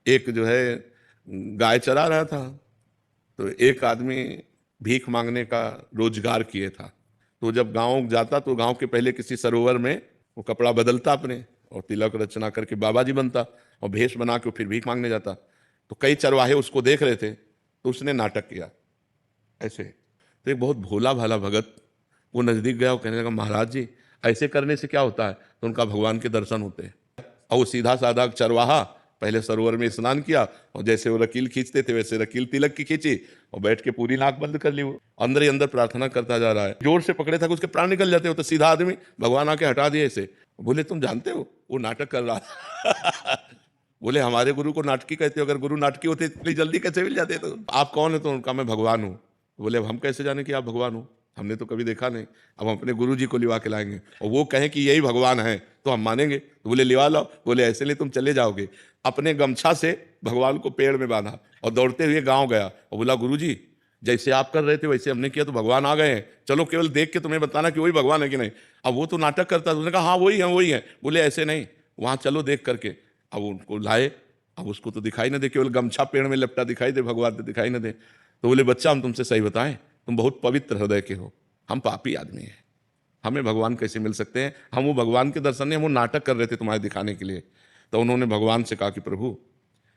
एक जो है गाय चरा रहा था, तो एक आदमी भीख मांगने का रोजगार किए था। तो जब गांव जाता तो गांव के पहले किसी सरोवर में वो कपड़ा बदलता अपने और तिलक रचना करके बाबा जी बनता और भेष बना के फिर भीख मांगने जाता। तो कई चरवाहे उसको देख रहे थे, तो उसने नाटक किया ऐसे। तो एक बहुत भोला भाला भगत वो नजदीक गया और कहने लगा, महाराज जी ऐसे करने से क्या होता है? तो उनका भगवान के दर्शन होते हैं। और वो सीधा साधा चरवाहा पहले सरोवर में स्नान किया और जैसे वो रकील खींचते थे वैसे रकील तिलक की खींची और बैठ के पूरी नाक बंद कर ली। वो अंदर ही अंदर प्रार्थना करता जा रहा है, जोर से पकड़े था कि उसके प्राण निकल जाते हो। तो सीधा आदमी भगवान आके हटा दिए इसे। बोले तुम जानते हो वो नाटक कर रहा बोले हमारे गुरु को नाटकी कहते हो, अगर गुरु नाटकी होते इतनी जल्दी कैसे मिल जाते? तो आप कौन है? तो उनका मैं भगवान हूँ। बोले अब हम कैसे जाने कि आप भगवान हो, हमने तो कभी देखा नहीं। अब हम अपने गुरु जी को लिवा के लाएंगे और वो कहें कि यही भगवान है तो हम मानेंगे। तो बोले लिवा लाओ। बोले ऐसे नहीं, तुम चले जाओगे। अपने गमछा से भगवान को पेड़ में बांधा और दौड़ते हुए गांव गया और बोला, गुरु जी जैसे आप कर रहे थे वैसे हमने किया तो भगवान आ गए हैं, चलो केवल देख के तुम्हें बताना कि वही भगवान है कि नहीं। अब वो तो नाटक करता था। उसने कहा हाँ वही है वही है। बोले ऐसे नहीं, वहां चलो देख करके। अब उनको लाए, अब उसको तो दिखाई ना दे, केवल गमछा पेड़ में लपटा दिखाई दे, भगवान तो दिखाई ना दे। तो बोले बच्चा हम तुमसे सही बताएं, तुम बहुत पवित्र हृदय के हो, हम पापी आदमी हैं, हमें भगवान कैसे मिल सकते हैं? हम वो भगवान के दर्शन नहीं, हम वो नाटक कर रहे थे तुम्हारे दिखाने के लिए। तो उन्होंने भगवान से कहा कि प्रभु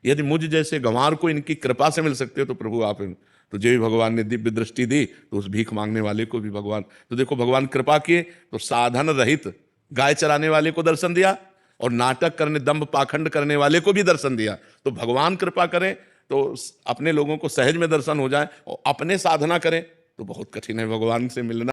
यदि मुझ जैसे गंवार को इनकी कृपा से मिल सकते हो तो प्रभु आप हैं। तो जो भी भगवान ने दिव्य दृष्टि दी तो उस भीख मांगने वाले को भी भगवान, तो देखो भगवान कृपा किए तो साधन रहित गाय चराने वाले को दर्शन दिया और नाटक करने दंभ पाखंड करने वाले को भी दर्शन दिया। तो भगवान कृपा करें तो अपने लोगों को सहज में दर्शन हो जाए और अपने साधना करें तो बहुत कठिन है भगवान से मिलना।